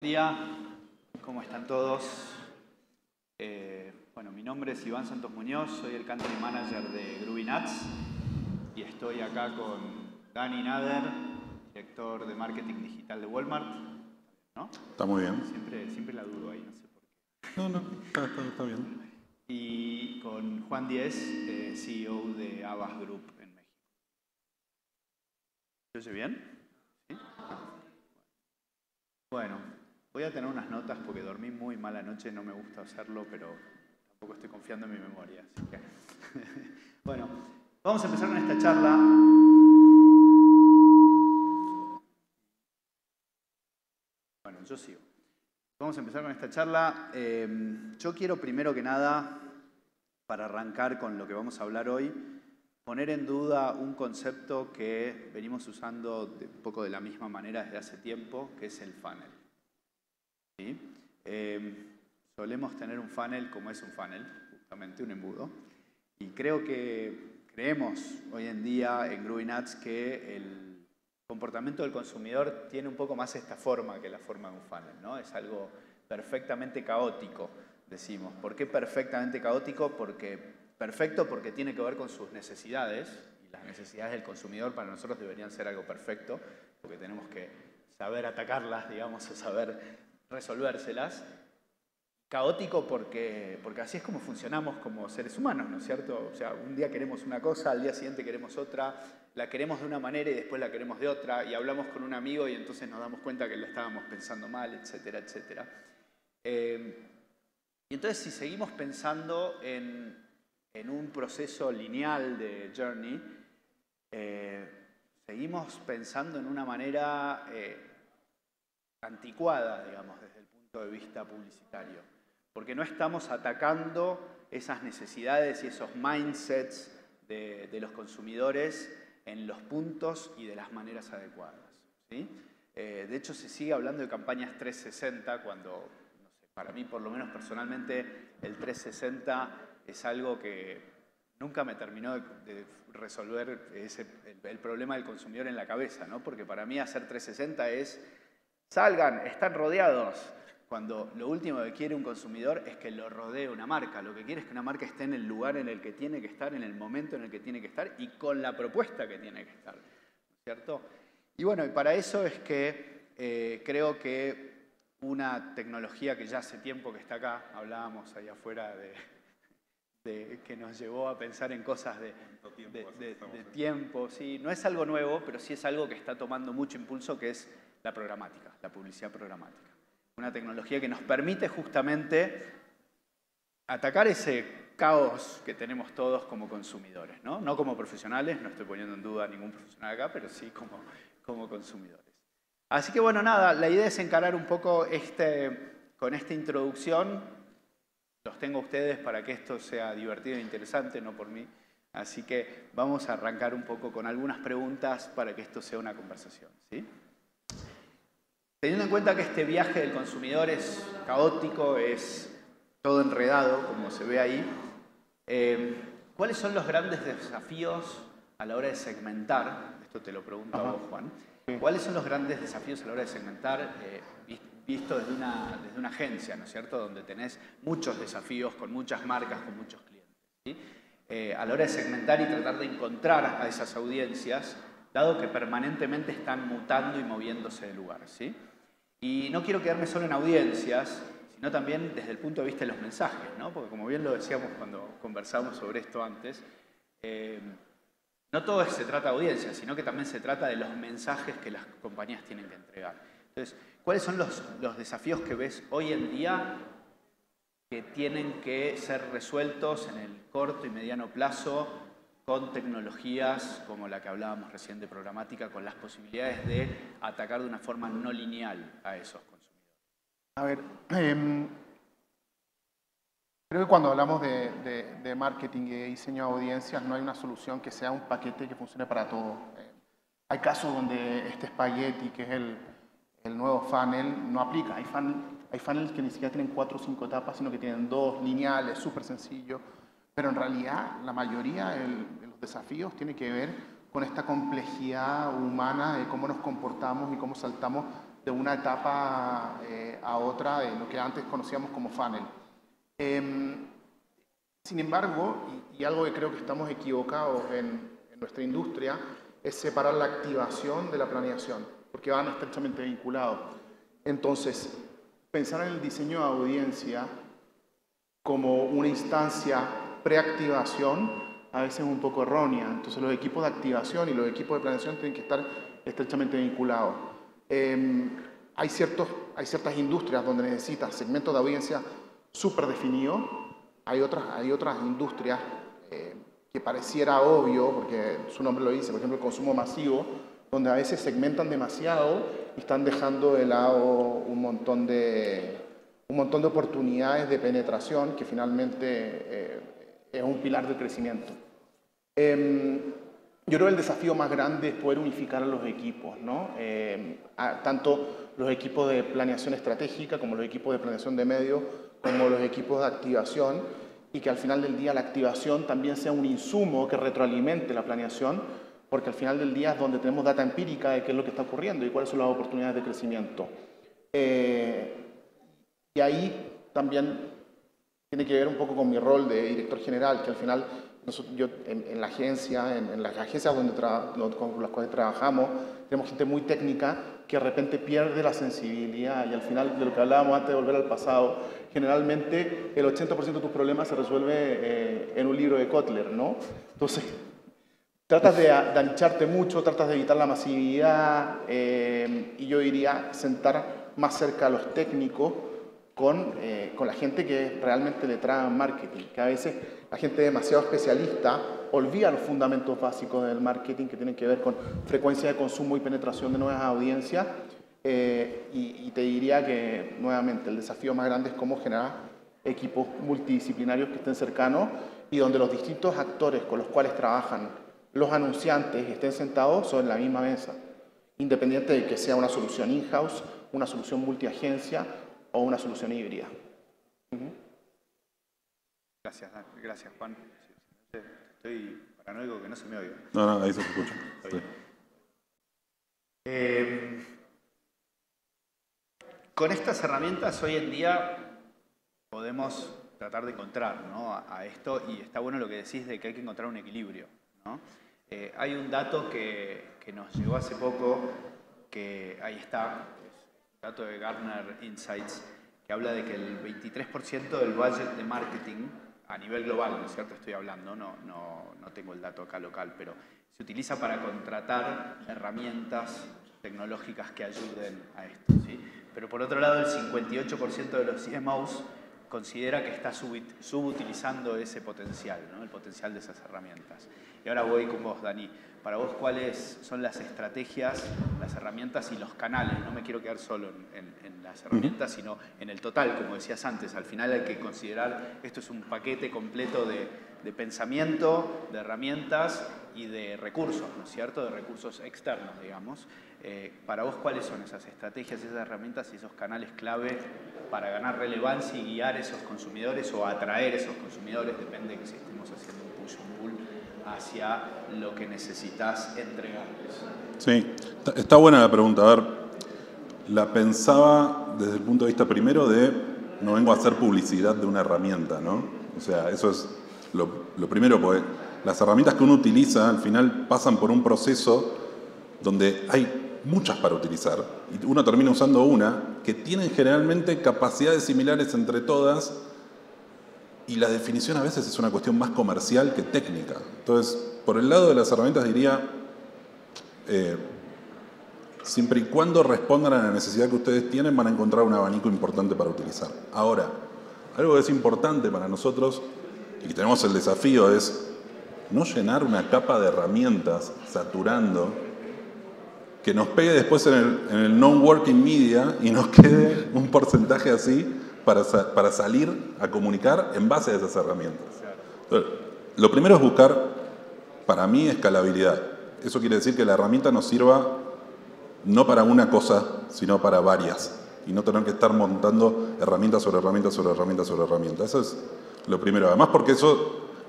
Buen día, ¿cómo están todos? Bueno, mi nombre es Iván Santos Muñoz, soy el Country Manager de Groovy Nuts y estoy acá con Dani Nader, director de Marketing Digital de Walmart, ¿no? Está muy bien. Siempre la dudo ahí, no sé por qué. No, está bien. Y con Juan Díez, CEO de Abbas Group en México. ¿Se oye bien? ¿Sí? Bueno, voy a tener unas notas porque dormí muy mal anoche, no me gusta hacerlo, pero tampoco estoy confiando en mi memoria, así que... Bueno, vamos a empezar con esta charla. Bueno, yo sigo. Vamos a empezar con esta charla. Yo quiero primero que nada, para arrancar con lo que vamos a hablar hoy, poner en duda un concepto que venimos usando un poco de la misma manera desde hace tiempo, que es el funnel. ¿Sí? Solemos tener un funnel como es un funnel, justamente un embudo, y creemos hoy en día en Groovy Nuts que el comportamiento del consumidor tiene un poco más esta forma que la forma de un funnel, ¿no? Es algo perfectamente caótico, decimos. ¿Por qué perfectamente caótico? Perfecto porque tiene que ver con sus necesidades, y las necesidades del consumidor para nosotros deberían ser algo perfecto, porque tenemos que saber atacarlas, digamos, o saber resolvérselas. Caótico porque así es como funcionamos como seres humanos, ¿no es cierto? O sea, un día queremos una cosa, al día siguiente queremos otra, la queremos de una manera y después la queremos de otra, y hablamos con un amigo y entonces nos damos cuenta que la estábamos pensando mal, etcétera, etcétera. Y entonces si seguimos pensando en un proceso lineal de journey, seguimos pensando en una manera anticuada, digamos, desde el punto de vista publicitario. Porque no estamos atacando esas necesidades y esos mindsets de los consumidores en los puntos y de las maneras adecuadas, ¿sí? De hecho, se sigue hablando de campañas 360 cuando, no sé, para mí, por lo menos personalmente, el 360 es algo que nunca me terminó de resolver el problema del consumidor en la cabeza, ¿no? Porque para mí hacer 360 es salgan, están rodeados. Cuando lo último que quiere un consumidor es que lo rodee una marca. Lo que quiere es que una marca esté en el lugar en el que tiene que estar, en el momento en el que tiene que estar y con la propuesta que tiene que estar, ¿cierto? Y bueno, y para eso es que creo que una tecnología que ya hace tiempo que está acá, hablábamos allá afuera que nos llevó a pensar en cosas de tiempo, sí, no es algo nuevo, pero sí es algo que está tomando mucho impulso, que es la programática, la publicidad programática. Una tecnología que nos permite justamente atacar ese caos que tenemos todos como consumidores, ¿no? No como profesionales, no estoy poniendo en duda a ningún profesional acá, pero sí como consumidores. Así que bueno, nada, la idea es encarar un poco con esta introducción. Los tengo a ustedes para que esto sea divertido e interesante, no por mí. Así que vamos a arrancar un poco con algunas preguntas para que esto sea una conversación, ¿sí? Teniendo en cuenta que este viaje del consumidor es caótico, es todo enredado, como se ve ahí, ¿cuáles son los grandes desafíos a la hora de segmentar? Esto te lo pregunto a vos, Juan. ¿Cuáles son los grandes desafíos a la hora de segmentar, visto desde una agencia, ¿no es cierto? Donde tenés muchos desafíos con muchas marcas, con muchos clientes, ¿sí? A la hora de segmentar y tratar de encontrar a esas audiencias, dado que permanentemente están mutando y moviéndose de lugar, ¿sí? Y no quiero quedarme solo en audiencias, sino también desde el punto de vista de los mensajes, ¿no? Porque como bien lo decíamos cuando conversamos sobre esto antes, no todo se trata de audiencias, sino que también se trata de los mensajes que las compañías tienen que entregar. Entonces, ¿cuáles son los desafíos que ves hoy en día que tienen que ser resueltos en el corto y mediano plazo con tecnologías como la que hablábamos recién de programática, con las posibilidades de atacar de una forma no lineal a esos consumidores? A ver, creo que cuando hablamos de marketing y de diseño de audiencias no hay una solución que sea un paquete que funcione para todo. Hay casos donde este espagueti, que es el nuevo funnel, no aplica. Hay funnels que ni siquiera tienen 4 o 5 etapas, sino que tienen 2 lineales, súper sencillo. Pero en realidad la mayoría de los desafíos tiene que ver con esta complejidad humana de cómo nos comportamos y cómo saltamos de una etapa a otra de lo que antes conocíamos como funnel. Sin embargo, y algo que creo que estamos equivocados en nuestra industria, es separar la activación de la planeación, porque van estrechamente vinculados. Entonces, pensar en el diseño de audiencia como una instancia preactivación a veces es un poco errónea. Entonces, los equipos de activación y los equipos de planeación tienen que estar estrechamente vinculados. Hay ciertas industrias donde necesitas segmentos de audiencia súper definidos. Hay otras industrias que pareciera obvio, porque su nombre lo dice, por ejemplo, el consumo masivo, donde a veces segmentan demasiado y están dejando de lado un montón de oportunidades de penetración que finalmente es un pilar del crecimiento. Yo creo que el desafío más grande es poder unificar a los equipos, ¿no? Tanto los equipos de planeación estratégica como los equipos de planeación de medios, como los equipos de activación, y que al final del día la activación también sea un insumo que retroalimente la planeación, porque al final del día es donde tenemos data empírica de qué es lo que está ocurriendo y cuáles son las oportunidades de crecimiento. Y ahí también tiene que ver un poco con mi rol de director general, que al final yo en la agencia, en las agencias con las cuales trabajamos, tenemos gente muy técnica que de repente pierde la sensibilidad y al final de lo que hablábamos antes de volver al pasado, generalmente el 80% de tus problemas se resuelve en un libro de Kotler, ¿no? Entonces, tratas de ancharte mucho, tratas de evitar la masividad y yo diría sentar más cerca a los técnicos con la gente que realmente le trae marketing, que a veces la gente demasiado especialista olvida los fundamentos básicos del marketing que tienen que ver con frecuencia de consumo y penetración de nuevas audiencias y te diría que nuevamente el desafío más grande es cómo generar equipos multidisciplinarios que estén cercanos y donde los distintos actores con los cuales trabajan los anunciantes estén sentados sobre la misma mesa, independiente de que sea una solución in-house, una solución multiagencia o una solución híbrida. Gracias Juan. Estoy paranoico que no se me oiga. No, ahí se escucha. Sí. Con estas herramientas hoy en día podemos tratar de encontrar, ¿no? a esto, y está bueno lo que decís de que hay que encontrar un equilibrio, ¿no? Hay un dato que nos llegó hace poco, que ahí está, es un dato de Gartner Insights, que habla de que el 23% del budget de marketing a nivel global, ¿no es cierto? Estoy hablando, no tengo el dato acá local, pero se utiliza para contratar herramientas tecnológicas que ayuden a esto, ¿sí? Pero por otro lado, el 58% de los CMOs considera que está subutilizando ese potencial, ¿no? El potencial de esas herramientas. Y ahora voy con vos, Dani. Para vos, ¿cuáles son las estrategias, las herramientas y los canales? No me quiero quedar solo en las herramientas, sino en el total, como decías antes. Al final hay que considerar, esto es un paquete completo de pensamiento, de herramientas y de recursos, ¿no es cierto? De recursos externos, digamos. Para vos, ¿cuáles son esas estrategias, esas herramientas y esos canales clave para ganar relevancia y guiar a esos consumidores o atraer a esos consumidores? Depende de si estemos haciendo un push o un pull hacia lo que necesitas entregarles. Sí, está buena la pregunta. A ver, la pensaba desde el punto de vista primero de no vengo a hacer publicidad de una herramienta, ¿no? O sea, eso es lo primero, porque las herramientas que uno utiliza al final pasan por un proceso donde hay muchas para utilizar y uno termina usando una que tienen generalmente capacidades similares entre todas y la definición a veces es una cuestión más comercial que técnica. Entonces, por el lado de las herramientas diría, siempre y cuando respondan a la necesidad que ustedes tienen, van a encontrar un abanico importante para utilizar. Ahora, algo que es importante para nosotros y que tenemos el desafío es no llenar una capa de herramientas saturando que nos pegue después en el non-working media y nos quede un porcentaje así para salir a comunicar en base a esas herramientas. Entonces, lo primero es buscar, para mí, escalabilidad. Eso quiere decir que la herramienta nos sirva no para una cosa, sino para varias. Y no tener que estar montando herramientas sobre herramientas sobre herramientas sobre herramientas. Eso es lo primero. Además, porque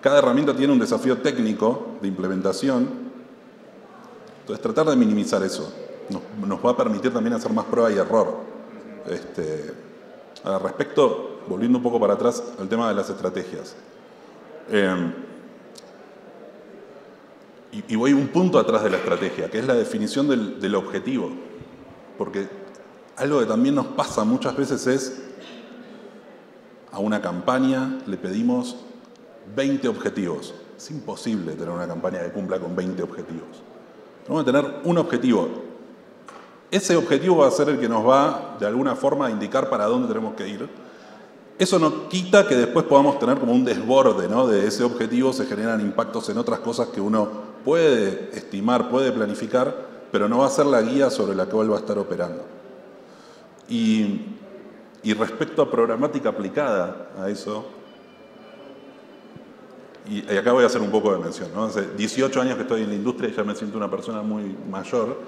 cada herramienta tiene un desafío técnico de implementación. Entonces, tratar de minimizar eso. nos va a permitir también hacer más prueba y error. Al respecto, volviendo un poco para atrás al tema de las estrategias. Y voy un punto atrás de la estrategia, que es la definición del objetivo. Porque algo que también nos pasa muchas veces es, a una campaña le pedimos 20 objetivos. Es imposible tener una campaña que cumpla con 20 objetivos. Vamos a tener un objetivo. Ese objetivo va a ser el que nos va, de alguna forma, a indicar para dónde tenemos que ir. Eso no quita que después podamos tener como un desborde, ¿no? De ese objetivo, se generan impactos en otras cosas que uno puede estimar, puede planificar, pero no va a ser la guía sobre la cual va a estar operando. Y respecto a programática aplicada a eso, y acá voy a hacer un poco de mención, ¿no? Hace 18 años que estoy en la industria y ya me siento una persona muy mayor,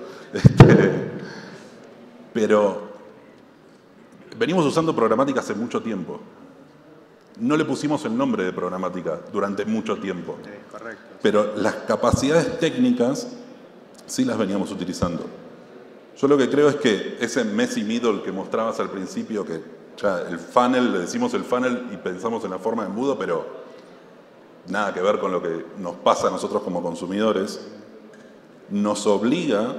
pero venimos usando programática hace mucho tiempo. No le pusimos el nombre de programática durante mucho tiempo. Sí, correcto. Pero las capacidades técnicas sí las veníamos utilizando. Yo lo que creo es que ese messy middle que mostrabas al principio, que ya el funnel, le decimos el funnel y pensamos en la forma de embudo, pero nada que ver con lo que nos pasa a nosotros como consumidores, nos obliga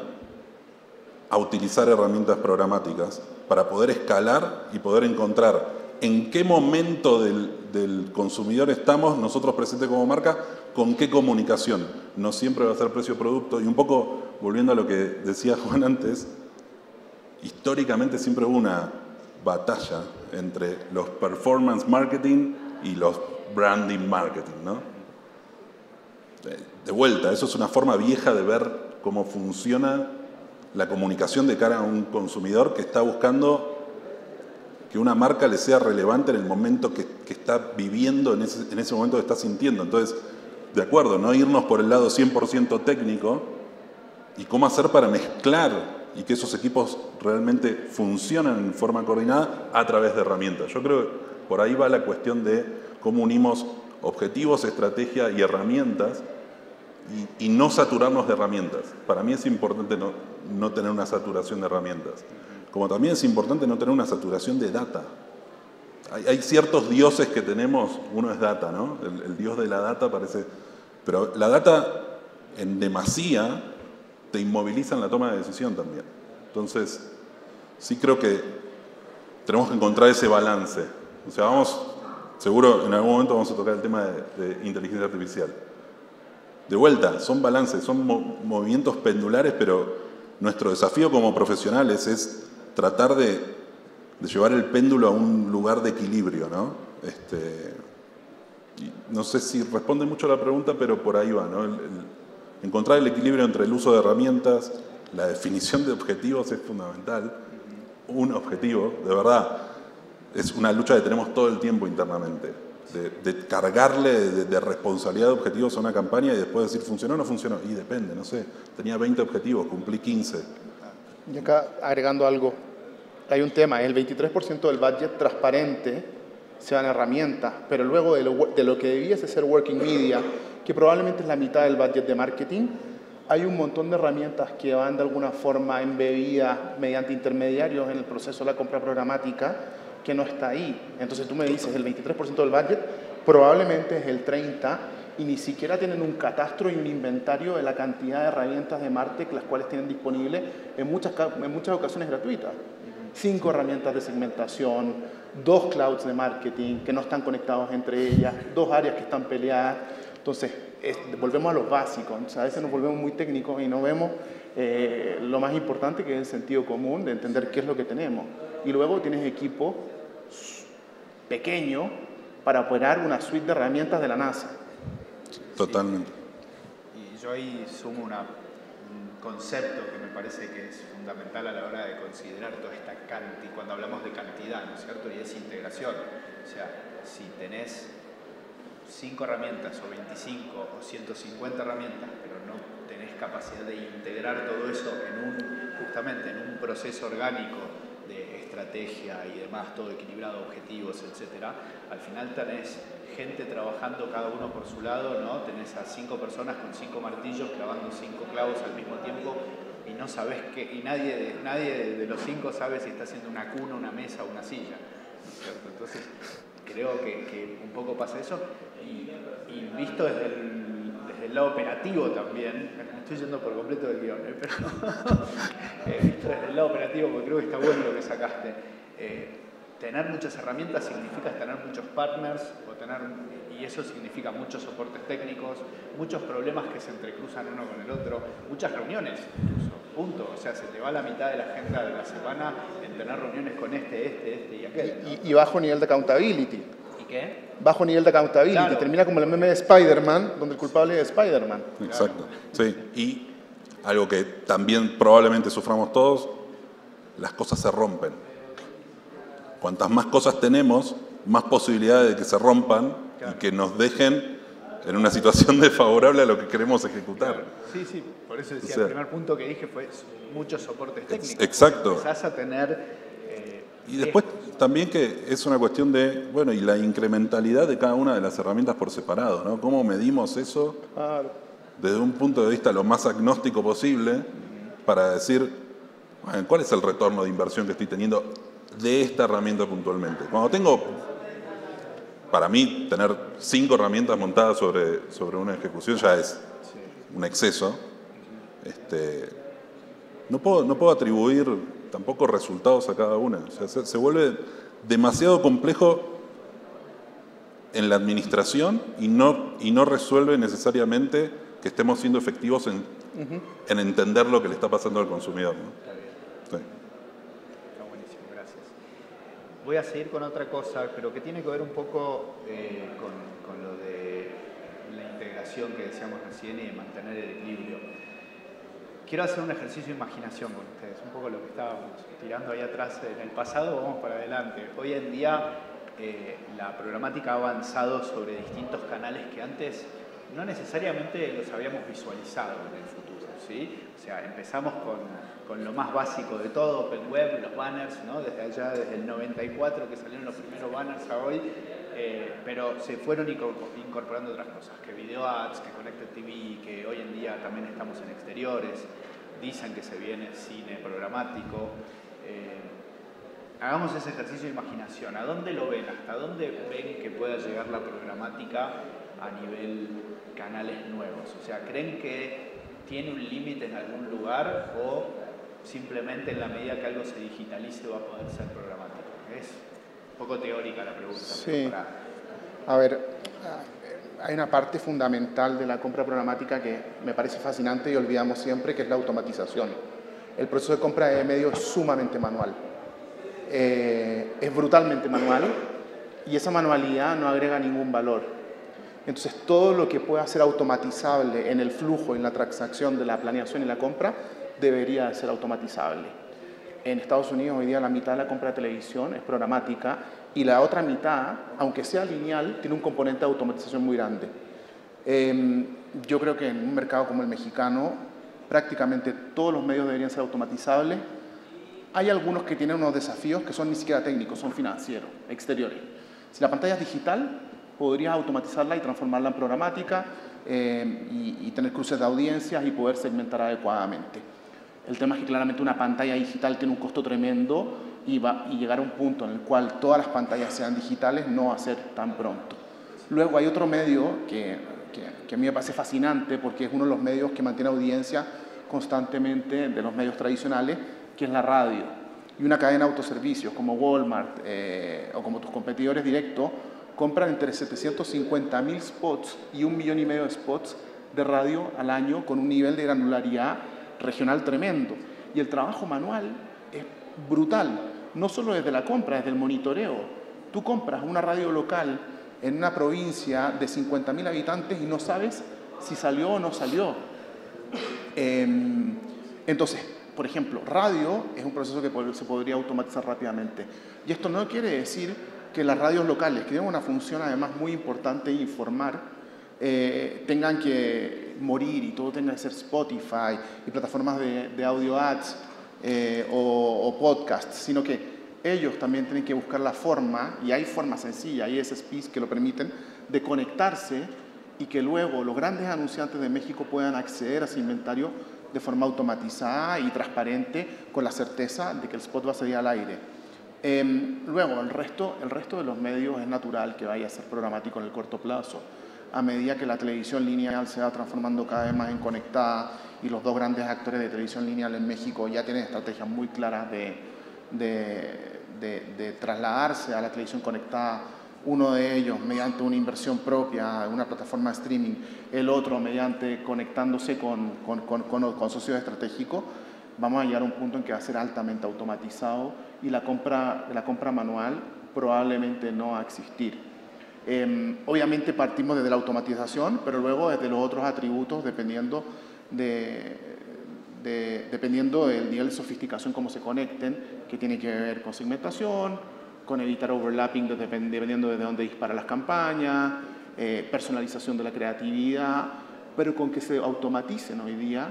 a utilizar herramientas programáticas para poder escalar y poder encontrar en qué momento del consumidor estamos nosotros presentes como marca, con qué comunicación. No siempre va a ser precio-producto. Y un poco, volviendo a lo que decía Juan antes, históricamente siempre hubo una batalla entre los performance marketing y los branding marketing, ¿no? De vuelta, eso es una forma vieja de ver cómo funciona la comunicación de cara a un consumidor que está buscando que una marca le sea relevante en el momento que está viviendo, en ese momento que está sintiendo. Entonces, de acuerdo, no irnos por el lado 100% técnico y cómo hacer para mezclar y que esos equipos realmente funcionen en forma coordinada a través de herramientas. Yo creo que por ahí va la cuestión de cómo unimos objetivos, estrategia y herramientas y no saturarnos de herramientas. Para mí es importante no tener una saturación de herramientas. Como también es importante no tener una saturación de data. Hay ciertos dioses que tenemos, uno es data, ¿no? El dios de la data parece... Pero la data en demasía te inmoviliza en la toma de decisión también. Entonces, sí creo que tenemos que encontrar ese balance. O sea, seguro en algún momento vamos a tocar el tema de inteligencia artificial. De vuelta, son balances, son movimientos pendulares, pero nuestro desafío como profesionales es tratar de llevar el péndulo a un lugar de equilibrio, ¿no? Y no sé si responde mucho a la pregunta, pero por ahí va, ¿no? Encontrar el equilibrio entre el uso de herramientas, la definición de objetivos es fundamental. Un objetivo, de verdad, es una lucha que tenemos todo el tiempo internamente. De cargarle de responsabilidad de objetivos a una campaña y después decir, ¿funcionó o no funcionó? Y depende, no sé, tenía 20 objetivos, cumplí 15. Y acá, agregando algo, hay un tema, el 23% del budget transparente se van herramientas, pero luego de lo que debiese ser working media, que probablemente es la mitad del budget de marketing, hay un montón de herramientas que van de alguna forma embebidas mediante intermediarios en el proceso de la compra programática, que no está ahí. Entonces tú me dices, el 23% del budget probablemente es el 30%, y ni siquiera tienen un catastro y un inventario de la cantidad de herramientas de MarTech las cuales tienen disponibles en muchas ocasiones gratuitas. 5 herramientas de segmentación, 2 clouds de marketing que no están conectados entre ellas, 2 áreas que están peleadas. Entonces, volvemos a los básicos. O sea, a veces nos volvemos muy técnicos y no vemos lo más importante, que es el sentido común de entender qué es lo que tenemos. Y luego tienes equipo pequeño para operar una suite de herramientas de la NASA. Totalmente. Sí. Y yo ahí sumo un concepto que me parece que es fundamental a la hora de considerar toda esta cantidad, cuando hablamos de cantidad, ¿no es cierto? Y es integración. O sea, si tenés 5 herramientas o 25 o 150 herramientas, pero no tenés capacidad de integrar todo eso justamente en un proceso orgánico de estrategia y demás, todo equilibrado, objetivos, etcétera, al final tenés gente trabajando cada uno por su lado, ¿no? Tenés a 5 personas con 5 martillos clavando 5 clavos al mismo tiempo y no sabes qué, y nadie de los 5 sabe si está haciendo una cuna, una mesa o una silla, ¿no es cierto? Entonces, creo que un poco pasa eso, y visto desde el lado operativo también, me estoy yendo por completo del guión, pero visto desde el lado operativo, porque creo que está bueno lo que sacaste, tener muchas herramientas significa tener muchos partners, y eso significa muchos soportes técnicos, muchos problemas que se entrecruzan uno con el otro, muchas reuniones incluso, punto. O sea, se te va la mitad de la agenda de la semana en tener reuniones con este y aquel, ¿no? Y bajo nivel de accountability. ¿Y qué? Bajo nivel de accountability. Claro. Termina como el meme de Spider-Man, donde el culpable es Spider-Man. Exacto. Sí, y algo que también probablemente suframos todos, las cosas se rompen. Cuantas más cosas tenemos, más posibilidades de que se rompan y que nos dejen en una situación desfavorable a lo que queremos ejecutar. Sí, por eso decía, O sea, el primer punto que dije fue muchos soportes técnicos. Exacto. Empezás a tener... Y después también que es una cuestión de, bueno, y la incrementalidad de cada una de las herramientas por separado, ¿no? ¿Cómo medimos eso desde un punto de vista lo más agnóstico posible para decir, bueno, ¿cuál es el retorno de inversión que estoy teniendo de esta herramienta puntualmente? Cuando tengo, para mí, tener 5 herramientas montadas sobre una ejecución ya es un exceso. No puedo atribuir tampoco resultados a cada una. O sea, se vuelve demasiado complejo en la administración y no resuelve necesariamente que estemos siendo efectivos en entender lo que le está pasando al consumidor, ¿no? Sí. Está buenísimo, gracias. Voy a seguir con otra cosa, pero que tiene que ver un poco con lo de la integración que decíamos recién y de mantener el equilibrio. Quiero hacer un ejercicio de imaginación con ustedes, un poco lo que estábamos tirando ahí atrás en el pasado, vamos para adelante. Hoy en día la programática ha avanzado sobre distintos canales que antes no necesariamente los habíamos visualizado en el futuro, ¿sí? O sea, empezamos con lo más básico de todo, Open Web, los banners, ¿no? Desde el 94 que salieron los primeros banners a hoy, pero se fueron incorporando otras cosas, que Video Ads, que Connected TV, que hoy en día también estamos en exteriores, dicen que se viene cine programático. Hagamos ese ejercicio de imaginación. ¿A dónde lo ven? ¿Hasta dónde ven que pueda llegar la programática a nivel canales nuevos? O sea, ¿creen que tiene un límite en algún lugar o simplemente en la medida que algo se digitalice va a poder ser programático? Es un poco teórica la pregunta. Sí. A ver, hay una parte fundamental de la compra programática que me parece fascinante y olvidamos siempre, que es la automatización. El proceso de compra de medios es sumamente manual. Es brutalmente manual y esa manualidad no agrega ningún valor. Entonces, todo lo que pueda ser automatizable en el flujo, en la transacción de la planeación y la compra, debería ser automatizable. En Estados Unidos, hoy día, la mitad de la compra de televisión es programática y la otra mitad, aunque sea lineal, tiene un componente de automatización muy grande. Yo creo que en un mercado como el mexicano, prácticamente todos los medios deberían ser automatizables. Hay algunos que tienen unos desafíos que son ni siquiera técnicos, son financieros, exteriores. Si la pantalla es digital, podrías automatizarla y transformarla en programática y tener cruces de audiencias y poder segmentar adecuadamente. El tema es que claramente una pantalla digital tiene un costo tremendo y llegar a un punto en el cual todas las pantallas sean digitales no va a ser tan pronto. Luego hay otro medio que a mí me parece fascinante porque es uno de los medios que mantiene audiencia constantemente de los medios tradicionales, que es la radio. Y una cadena de autoservicios como Walmart o como tus competidores directos compran entre 750.000 spots y 1,5 millones de spots de radio al año con un nivel de granularidad regional tremendo. Y el trabajo manual es brutal, no solo desde la compra, desde el monitoreo. Tú compras una radio local en una provincia de 50.000 habitantes y no sabes si salió o no salió. Entonces, por ejemplo, radio es un proceso que se podría automatizar rápidamente. Y esto no quiere decir que las radios locales, que tienen una función además muy importante de informar, tengan que morir y todo tenga que ser Spotify y plataformas de audio ads o podcasts, sino que ellos también tienen que buscar la forma, y hay formas sencillas, hay SSPs que lo permiten, de conectarse y que luego los grandes anunciantes de México puedan acceder a ese inventario de forma automatizada y transparente con la certeza de que el spot va a salir al aire. Luego, el resto de los medios es natural que vaya a ser programático en el corto plazo. A medida que la televisión lineal se va transformando cada vez más en conectada y los dos grandes actores de televisión lineal en México ya tienen estrategias muy claras de trasladarse a la televisión conectada, uno de ellos mediante una inversión propia, una plataforma de streaming, el otro mediante conectándose con socios estratégicos, vamos a llegar a un punto en que va a ser altamente automatizado y la compra manual probablemente no va a existir. Obviamente partimos desde la automatización, pero luego desde los otros atributos dependiendo del nivel de sofisticación cómo se conecten, que tiene que ver con segmentación, con evitar overlapping dependiendo de dónde disparan las campañas, personalización de la creatividad, pero con que se automaticen hoy día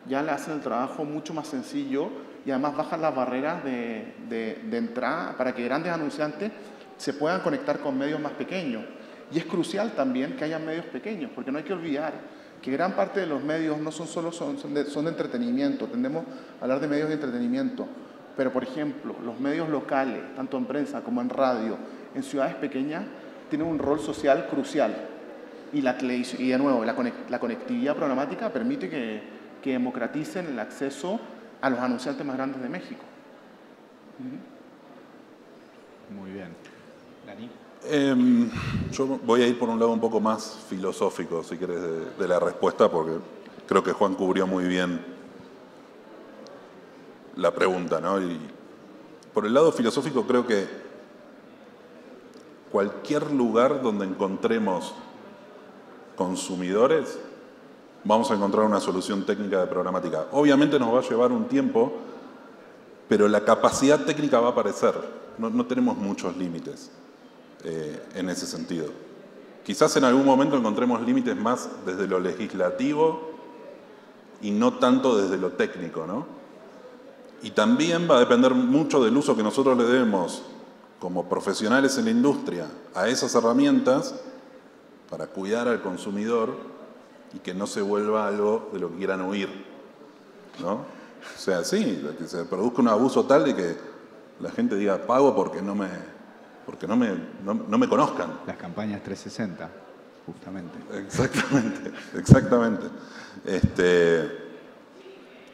ya le hacen el trabajo mucho más sencillo y además bajan las barreras de entrada para que grandes anunciantes se puedan conectar con medios más pequeños. Y es crucial también que haya medios pequeños, porque no hay que olvidar que gran parte de los medios no son solo son de entretenimiento, tendemos a hablar de medios de entretenimiento, pero por ejemplo, los medios locales, tanto en prensa como en radio, en ciudades pequeñas, tienen un rol social crucial. Y de nuevo, la conectividad programática permite que democraticen el acceso a los anunciantes más grandes de México. Muy bien. Dani. Yo voy a ir por un lado un poco más filosófico, si querés, de la respuesta, porque creo que Juan cubrió muy bien la pregunta, ¿no? Y por el lado filosófico creo que cualquier lugar donde encontremos consumidores, vamos a encontrar una solución técnica de programática. Obviamente nos va a llevar un tiempo, pero la capacidad técnica va a aparecer. No tenemos muchos límites en ese sentido. Quizás en algún momento encontremos límites más desde lo legislativo y no tanto desde lo técnico, ¿no? Y también va a depender mucho del uso que nosotros le demos como profesionales en la industria a esas herramientas para cuidar al consumidor y que no se vuelva algo de lo que quieran huir, ¿no? O sea, sí, que se produzca un abuso tal de que la gente diga pago porque no me conozcan. Las campañas 360, justamente. Exactamente.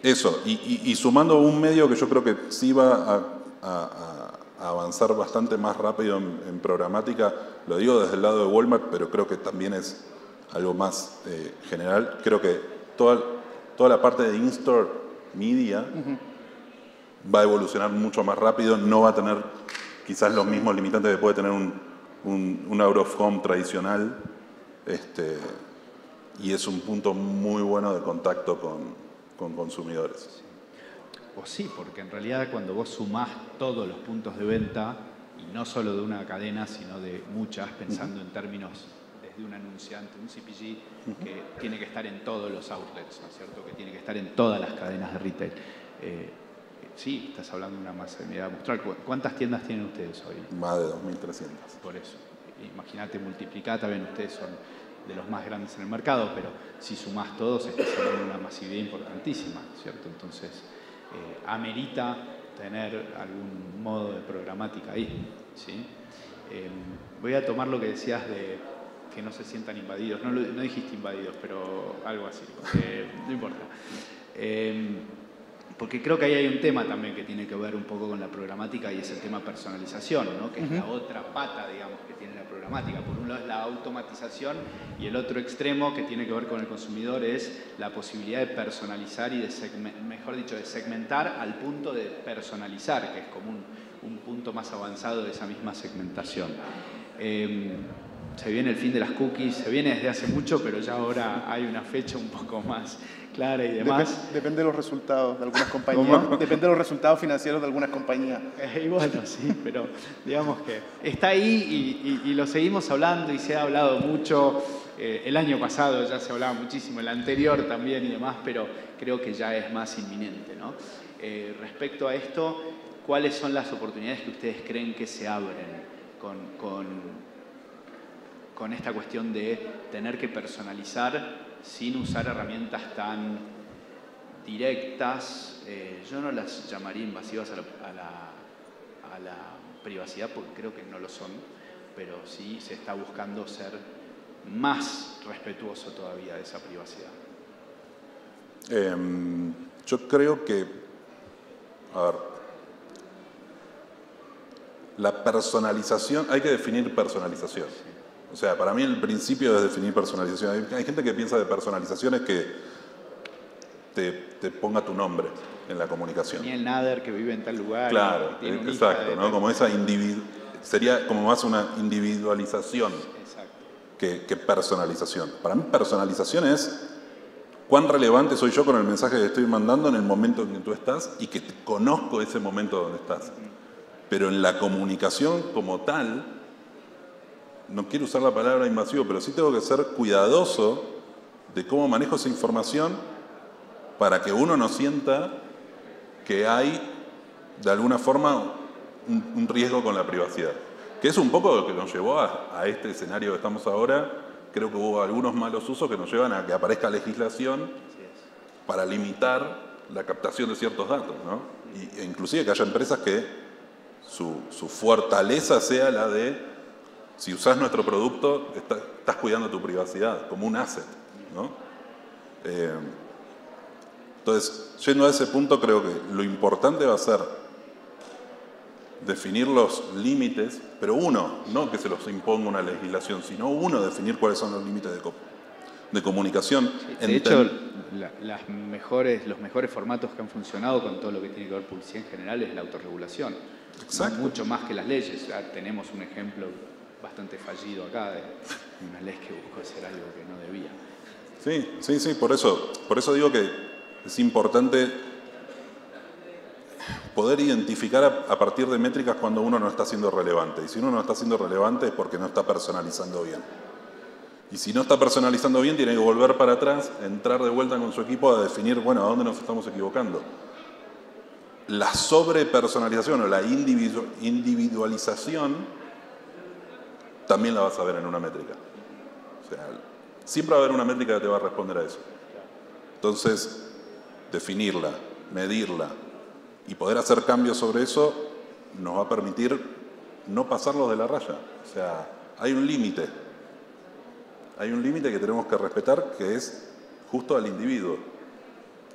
Eso, y sumando un medio que yo creo que sí va a avanzar bastante más rápido en programática, lo digo desde el lado de Walmart, pero creo que también es algo más general. Creo que toda la parte de in-store media va a evolucionar mucho más rápido, no va a tener quizás los mismos limitantes que puede tener un out of home tradicional, y es un punto muy bueno de contacto con consumidores. O sí, porque en realidad cuando vos sumás todos los puntos de venta, y no solo de una cadena, sino de muchas, pensando en términos desde un anunciante, un CPG, que tiene que estar en todos los outlets, ¿no es cierto? Que tiene que estar en todas las cadenas de retail. Sí, estás hablando de una masividad muestral. ¿Cuántas tiendas tienen ustedes hoy? Más de 2.300. Por eso. Imagínate, multiplicá, también ustedes son de los más grandes en el mercado, pero si sumás todos, estás hablando de una masividad importantísima, ¿cierto? Entonces, amerita tener algún modo de programática ahí, ¿sí? Voy a tomar lo que decías de que no se sientan invadidos. No dijiste invadidos, pero algo así. No importa. Porque creo que ahí hay un tema también que tiene que ver un poco con la programática y es el tema personalización, ¿no? Que es la otra pata, digamos, que tiene la programática. Por un lado es la automatización y el otro extremo que tiene que ver con el consumidor es la posibilidad de personalizar y de segmentar al punto de personalizar, que es como un punto más avanzado de esa misma segmentación. Se viene el fin de las cookies, se viene desde hace mucho, pero ya ahora hay una fecha un poco más clara y demás. Depende de los resultados de algunas compañías. Depende de los resultados financieros de algunas compañías. Y bueno, sí, pero digamos que está ahí y lo seguimos hablando y se ha hablado mucho. El año pasado ya se hablaba muchísimo, el anterior también y demás, pero creo que ya es más inminente, ¿no? Respecto a esto, ¿cuáles son las oportunidades que ustedes creen que se abren con esta cuestión de tener que personalizar sin usar herramientas tan directas, yo no las llamaría invasivas a la privacidad, porque creo que no lo son, pero sí se está buscando ser más respetuoso todavía de esa privacidad. Yo creo que, a ver, la personalización, hay que definir personalización. O sea, para mí el principio es definir personalización. Hay gente que piensa de personalización es que te ponga tu nombre en la comunicación. Tenía el Nader que vive en tal lugar. Claro, exacto, ¿no? Como esa sería como más una individualización que personalización. Para mí personalización es cuán relevante soy yo con el mensaje que estoy mandando en el momento en que tú estás y que conozco ese momento donde estás. Pero en la comunicación como tal, no quiero usar la palabra invasivo, pero sí tengo que ser cuidadoso de cómo manejo esa información para que uno no sienta que hay, de alguna forma, un riesgo con la privacidad. Que es un poco lo que nos llevó a este escenario que estamos ahora. Creo que hubo algunos malos usos que nos llevan a que aparezca legislación para limitar la captación de ciertos datos, ¿no? E inclusive que haya empresas que su fortaleza sea la de, si usás nuestro producto, estás cuidando tu privacidad, como un asset, ¿no? Entonces, yendo a ese punto, creo que lo importante va a ser definir los límites, pero uno, no que se los imponga una legislación, sino uno definir cuáles son los límites de comunicación. De hecho, los mejores formatos que han funcionado con todo lo que tiene que ver publicidad en general es la autorregulación. Exacto. No mucho más que las leyes. Ya tenemos un ejemplo bastante fallido acá de una ley que buscó hacer algo que no debía. Sí, por eso digo que es importante poder identificar a partir de métricas cuando uno no está siendo relevante. Y si uno no está siendo relevante es porque no está personalizando bien. Y si no está personalizando bien, tiene que volver para atrás, entrar de vuelta con su equipo a definir, bueno, a dónde nos estamos equivocando. La sobrepersonalización o la individualización también la vas a ver en una métrica. O sea, siempre va a haber una métrica que te va a responder a eso. Entonces, definirla, medirla y poder hacer cambios sobre eso nos va a permitir no pasarlos de la raya. O sea, hay un límite. Hay un límite que tenemos que respetar, que es justo al individuo.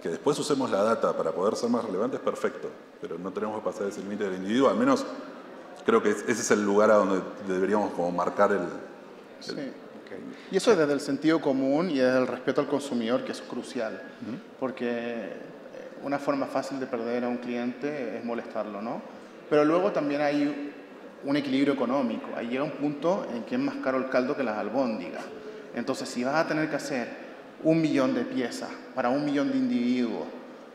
Que después usemos la data para poder ser más relevantes, perfecto. Pero no tenemos que pasar ese límite del individuo. Al menos creo que ese es el lugar a donde deberíamos como marcar el... Sí. Y eso es desde el sentido común y desde el respeto al consumidor, que es crucial. Porque una forma fácil de perder a un cliente es molestarlo, ¿no? Pero luego también hay un equilibrio económico. Ahí llega un punto en que es más caro el caldo que las albóndigas. Entonces, si vas a tener que hacer 1 millón de piezas para 1 millón de individuos,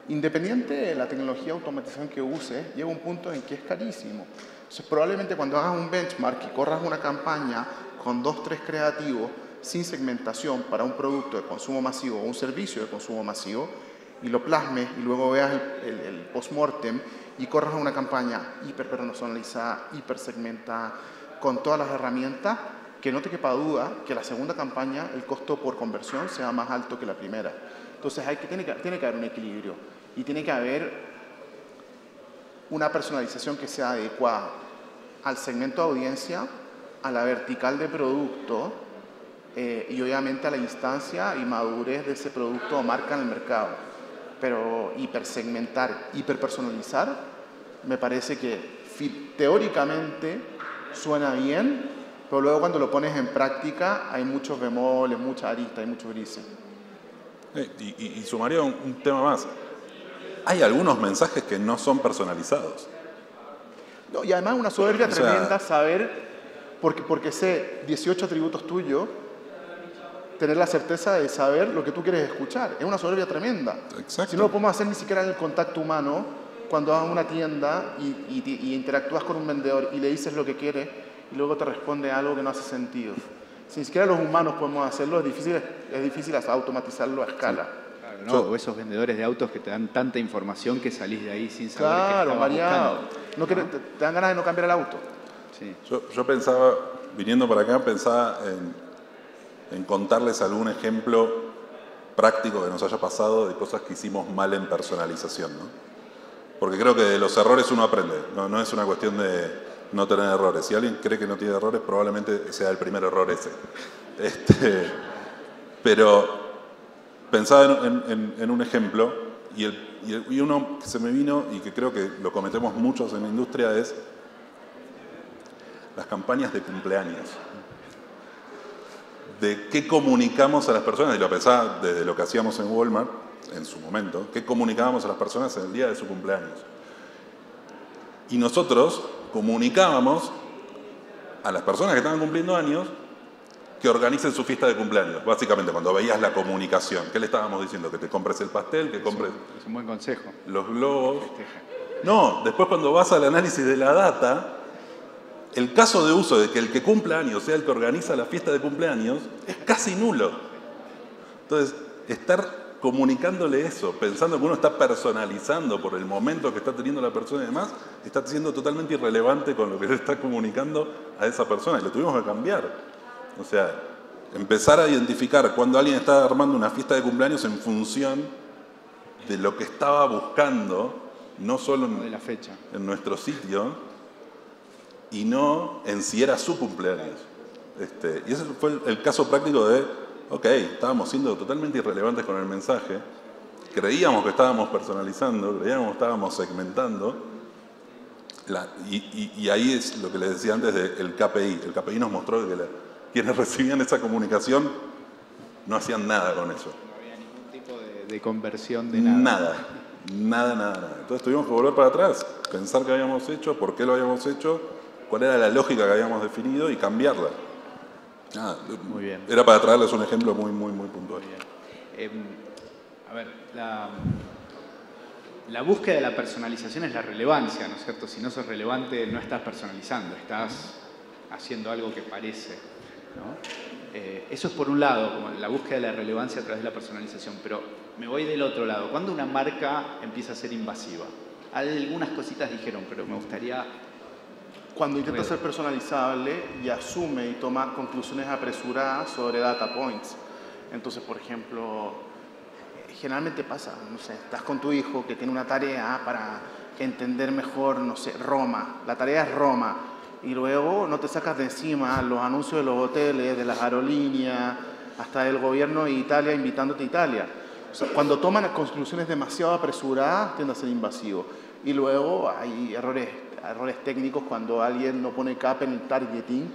independiente de la tecnología de automatización que uses, llega un punto en que es carísimo. Entonces, probablemente cuando hagas un benchmark y corras una campaña con 2, 3 creativos sin segmentación para un producto de consumo masivo o un servicio de consumo masivo, y lo plasmes y luego veas el post-mortem y corras una campaña hiperpersonalizada, hipersegmentada, con todas las herramientas, que no te quepa duda que la segunda campaña, el costo por conversión, sea más alto que la primera. Entonces tiene que haber un equilibrio y tiene que haber una personalización que sea adecuada al segmento de audiencia, a la vertical de producto y obviamente a la instancia y madurez de ese producto o marca en el mercado. Pero hipersegmentar, hiperpersonalizar, me parece que teóricamente suena bien, pero luego cuando lo pones en práctica hay muchos bemoles, muchas aristas, hay muchos grises. Y sumaría un tema más. Hay algunos mensajes que no son personalizados. No, y además una soberbia tremenda saber, porque sé 18 atributos tuyos, tener la certeza de saber lo que tú quieres escuchar. Es una soberbia tremenda. Exacto. Si no lo podemos hacer ni siquiera en el contacto humano, cuando vas a una tienda y interactúas con un vendedor y le dices lo que quiere y luego te responde algo que no hace sentido. Si ni siquiera los humanos podemos hacerlo, es difícil automatizarlo a escala. Claro, ¿no? O esos vendedores de autos que te dan tanta información que salís de ahí sin saber qué estabas variado. buscando. Te dan ganas de no cambiar el auto. Sí. Yo pensaba, viniendo para acá, pensaba en contarles algún ejemplo práctico que nos haya pasado de cosas que hicimos mal en personalización, ¿no? Porque creo que de los errores uno aprende, no es una cuestión de no tener errores. Si alguien cree que no tiene errores, probablemente sea el primer error ese. Pero pensaba en un ejemplo, y uno que se me vino, y que creo que lo cometemos muchos en la industria, es las campañas de cumpleaños. De qué comunicamos a las personas, y lo pensaba desde lo que hacíamos en Walmart, en su momento, qué comunicábamos a las personas en el día de su cumpleaños. Y nosotros comunicábamos a las personas que estaban cumpliendo años que organicen su fiesta de cumpleaños. Básicamente, cuando veías la comunicación, ¿qué le estábamos diciendo? Que te compres el pastel, que compres... Es un buen consejo. Los globos. No, después cuando vas al análisis de la data, el caso de uso de que el que cumple años sea el que organiza la fiesta de cumpleaños es casi nulo. Entonces, estar comunicándole eso, pensando que uno está personalizando por el momento que está teniendo la persona y demás, está siendo totalmente irrelevante con lo que le está comunicando a esa persona. Y lo tuvimos que cambiar. O sea, empezar a identificar cuando alguien está armando una fiesta de cumpleaños en función de lo que estaba buscando, no solo de la fecha, en nuestro sitio, y no en si era su cumpleaños. Y ese fue el caso práctico de, ok, estábamos siendo totalmente irrelevantes con el mensaje, creíamos que estábamos personalizando, creíamos que estábamos segmentando, y ahí es lo que les decía antes del KPI. El KPI nos mostró que quienes recibían esa comunicación no hacían nada con eso. No había ningún tipo de conversión de nada. Nada. Entonces tuvimos que volver para atrás, pensar qué habíamos hecho, por qué lo habíamos hecho, cuál era la lógica que habíamos definido y cambiarla. Nada, muy bien. Era para traerles un ejemplo muy puntual. Muy bien. A ver, la búsqueda de la personalización es la relevancia, ¿no es cierto? Si no sos relevante, no estás personalizando, estás haciendo algo que parece, ¿no? Eso es por un lado, como la búsqueda de la relevancia a través de la personalización, pero me voy del otro lado. ¿Cuándo una marca empieza a ser invasiva? Algunas cositas dijeron, pero me gustaría... Cuando intenta ser personalizable y asume y toma conclusiones apresuradas sobre data points. Entonces, por ejemplo, generalmente pasa, no sé, estás con tu hijo que tiene una tarea para entender mejor, no sé, Roma. La tarea es Roma. Y luego no te sacas de encima los anuncios de los hoteles, de las aerolíneas, hasta del gobierno de Italia invitándote a Italia. O sea, cuando toman las conclusiones demasiado apresuradas, tiende a ser invasivo. Y luego hay errores técnicos cuando alguien no pone cap en el targeting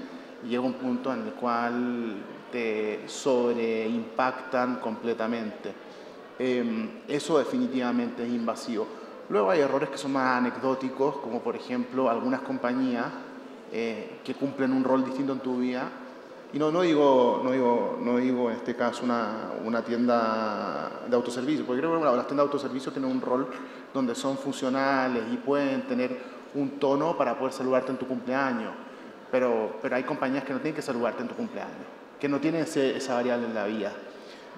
y llega un punto en el cual te sobreimpactan completamente. Eso definitivamente es invasivo. Luego hay errores que son más anecdóticos, como por ejemplo algunas compañías que cumplen un rol distinto en tu vida. Y no digo en este caso una tienda de autoservicio, porque creo que las tiendas de autoservicio tienen un rol donde son funcionales y pueden tener un tono para poder saludarte en tu cumpleaños. Pero hay compañías que no tienen que saludarte en tu cumpleaños, que no tienen esa variable en la vida.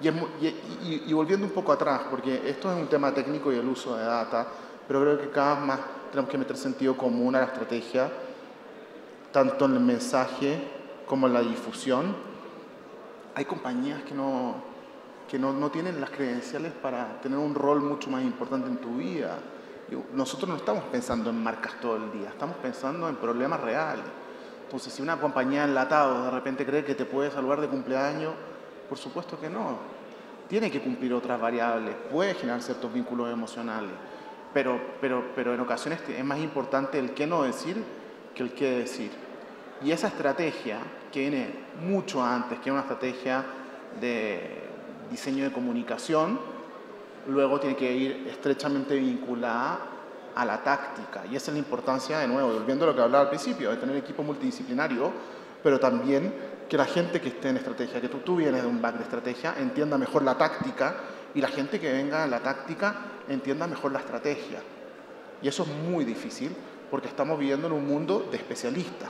Y volviendo un poco atrás, porque esto es un tema técnico y el uso de data, pero creo que cada vez más tenemos que meter sentido común a la estrategia, tanto en el mensaje como en la difusión. Hay compañías que no tienen las credenciales para tener un rol mucho más importante en tu vida. Nosotros no estamos pensando en marcas todo el día, estamos pensando en problemas reales. Entonces, si una compañía de enlatados de repente cree que te puede saludar de cumpleaños, por supuesto que no. Tiene que cumplir otras variables, puede generar ciertos vínculos emocionales, pero en ocasiones es más importante el qué no decir que el qué decir. Y esa estrategia, que viene mucho antes que una estrategia de diseño de comunicación, luego tiene que ir estrechamente vinculada a la táctica. Y esa es la importancia, de nuevo, volviendo a lo que hablaba al principio, de tener equipo multidisciplinario, pero también que la gente que esté en estrategia, que tú vienes de un back de estrategia, entienda mejor la táctica, y la gente que venga en la táctica entienda mejor la estrategia. Y eso es muy difícil, porque estamos viviendo en un mundo de especialistas.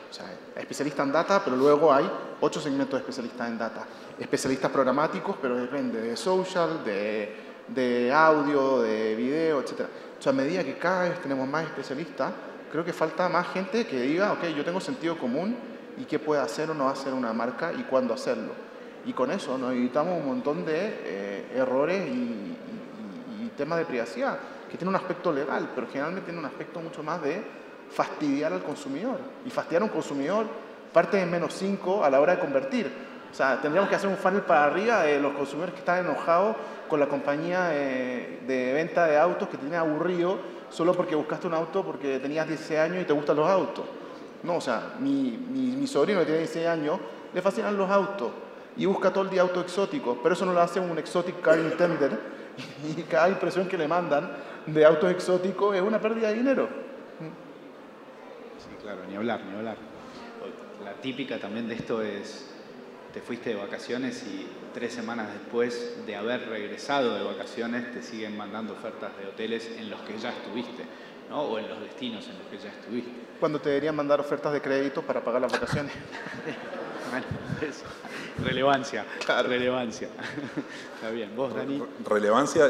O sea, especialistas en data, pero luego hay 8 segmentos de especialistas en data. Especialistas programáticos, pero depende de social, de audio, de video, etc. O sea, a medida que cada vez tenemos más especialistas, creo que falta más gente que diga, ok, yo tengo sentido común y qué puede hacer o no hacer una marca y cuándo hacerlo. Y con eso nos evitamos un montón de errores y temas de privacidad, que tiene un aspecto legal, pero generalmente tiene un aspecto mucho más de fastidiar al consumidor. Y fastidiar a un consumidor parte de -5 a la hora de convertir. O sea, tendríamos que hacer un funnel para arriba de los consumidores que están enojados con la compañía de venta de autos que te tiene aburrido solo porque buscaste un auto porque tenías 16 años y te gustan los autos. No, o sea, mi sobrino que tiene 16 años le fascinan los autos y busca todo el día autos exóticos, pero eso no lo hace un exotic car intender y cada impresión que le mandan de autos exóticos es una pérdida de dinero. Sí, claro, ni hablar, ni hablar. La típica también de esto es, te fuiste de vacaciones y 3 semanas después de haber regresado de vacaciones te siguen mandando ofertas de hoteles en los que ya estuviste, ¿no? O en los destinos en los que ya estuviste. Cuando te deberían mandar ofertas de crédito para pagar las vacaciones. Bueno, relevancia, Claro. Relevancia. Está bien. ¿Vos, Dani? Relevancia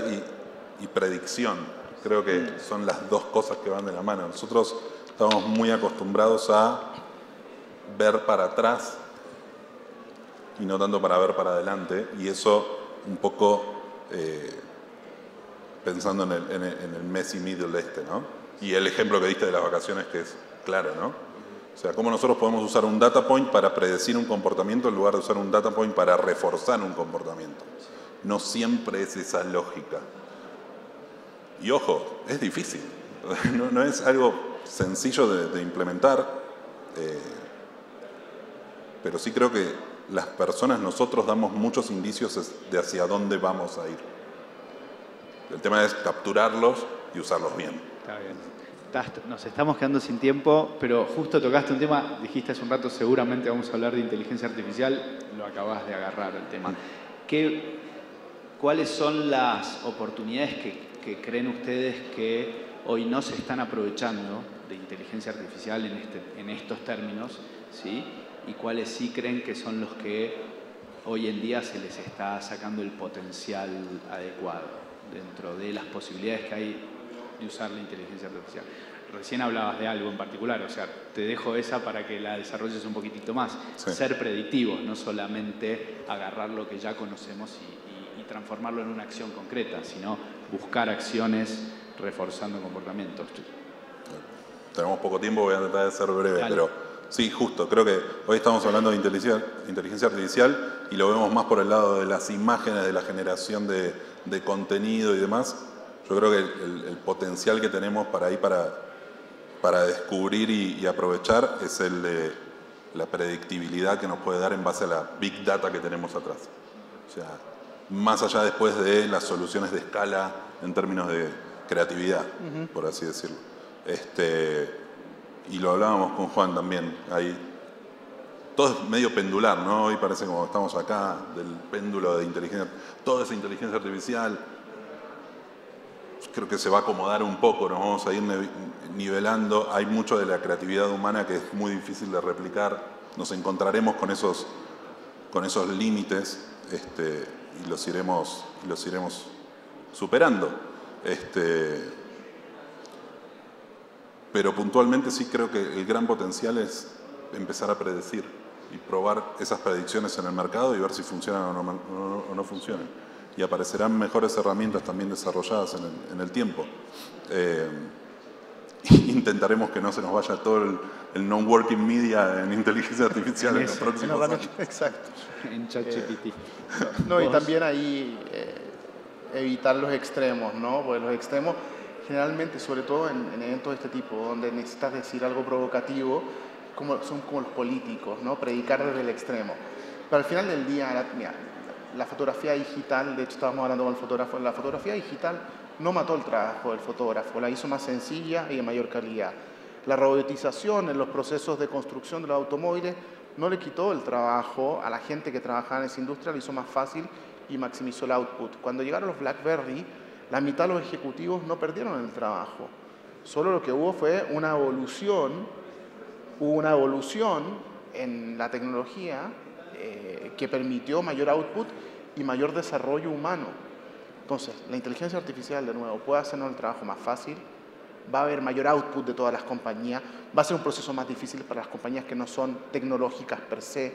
y predicción. Creo que son las dos cosas que van de la mano. Nosotros estamos muy acostumbrados a ver para atrás y no tanto para ver para adelante. Y eso un poco pensando en el messy middle ¿no? Y el ejemplo que diste de las vacaciones que es claro, ¿no? O sea, cómo nosotros podemos usar un data point para predecir un comportamiento en lugar de usar un data point para reforzar un comportamiento. No siempre es esa lógica. Y ojo, es difícil. No es algo sencillo de implementar, pero sí creo que las personas, nosotros damos muchos indicios de hacia dónde vamos a ir. El tema es capturarlos y usarlos bien. Está bien. Nos estamos quedando sin tiempo, pero justo tocaste un tema, dijiste hace un rato, seguramente vamos a hablar de inteligencia artificial, lo acabas de agarrar el tema. ¿Cuáles son las oportunidades que creen ustedes que hoy no se están aprovechando de inteligencia artificial en estos términos, ¿sí? Y cuáles sí creen que son los que hoy en día se les está sacando el potencial adecuado dentro de las posibilidades que hay de usar la inteligencia artificial? Recién hablabas de algo en particular, o sea, te dejo esa para que la desarrolles un poquitito más. Sí. Ser predictivos, no solamente agarrar lo que ya conocemos y transformarlo en una acción concreta, sino buscar acciones reforzando comportamientos. Tenemos poco tiempo, voy a tratar de ser breve, Dale. pero sí, justo, creo que hoy estamos hablando de inteligencia artificial y lo vemos más por el lado de las imágenes, de la generación de contenido y demás. Yo creo que el potencial que tenemos para ahí para descubrir y aprovechar es el de la predictibilidad que nos puede dar en base a la big data que tenemos atrás. O sea, más allá después de las soluciones de escala en términos de creatividad, por así decirlo. Y lo hablábamos con Juan también, ahí todo es medio pendular, ¿no? Hoy parece como estamos acá, del péndulo de inteligencia, toda esa inteligencia artificial. Creo que se va a acomodar un poco, nos vamos a ir nivelando. Hay mucho de la creatividad humana que es muy difícil de replicar. Nos encontraremos con esos límites y los iremos superando. Pero puntualmente sí creo que el gran potencial es empezar a predecir y probar esas predicciones en el mercado y ver si funcionan o no funcionan. Y aparecerán mejores herramientas también desarrolladas en el tiempo. Intentaremos que no se nos vaya todo el non-working media en inteligencia artificial en los próximos años. Exacto. En ChatGPT. No, y también ahí evitar los extremos, ¿no? Porque los extremos generalmente, sobre todo en eventos de este tipo, donde necesitas decir algo provocativo, son como los políticos, ¿no? Predicar desde el extremo. Pero al final del día, la fotografía digital, de hecho estábamos hablando con el fotógrafo, la fotografía digital no mató el trabajo del fotógrafo, la hizo más sencilla y de mayor calidad. La robotización en los procesos de construcción de los automóviles no le quitó el trabajo a la gente que trabajaba en esa industria, lo hizo más fácil y maximizó el output. Cuando llegaron los BlackBerry, la mitad de los ejecutivos no perdieron el trabajo. Solo lo que hubo fue una evolución en la tecnología que permitió mayor output y mayor desarrollo humano. Entonces, la inteligencia artificial, de nuevo, puede hacernos el trabajo más fácil, va a haber mayor output de todas las compañías, va a ser un proceso más difícil para las compañías que no son tecnológicas per se,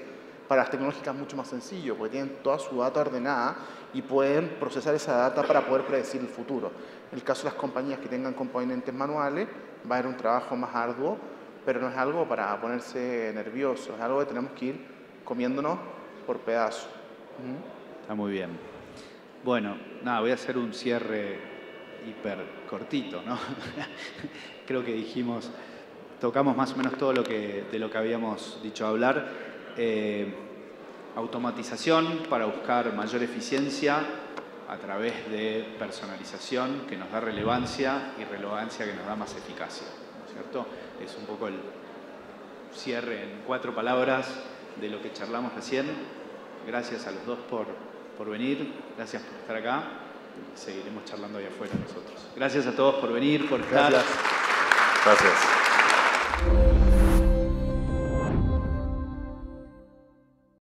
Para las tecnológicas es mucho más sencillo, porque tienen toda su data ordenada y pueden procesar esa data para poder predecir el futuro. En el caso de las compañías que tengan componentes manuales, va a haber un trabajo más arduo, pero no es algo para ponerse nervioso, es algo que tenemos que ir comiéndonos por pedazos. Está muy bien. Bueno, nada, voy a hacer un cierre hiper cortito, ¿no? Creo que tocamos más o menos todo de lo que habíamos dicho hablar. Automatización para buscar mayor eficiencia a través de personalización que nos da relevancia y relevancia que nos da más eficacia, ¿no es cierto? Es un poco el cierre en 4 palabras de lo que charlamos recién. Gracias a los dos por venir, gracias por estar acá. Seguiremos charlando ahí afuera nosotros. Gracias a todos por venir, por estar. Gracias. Gracias.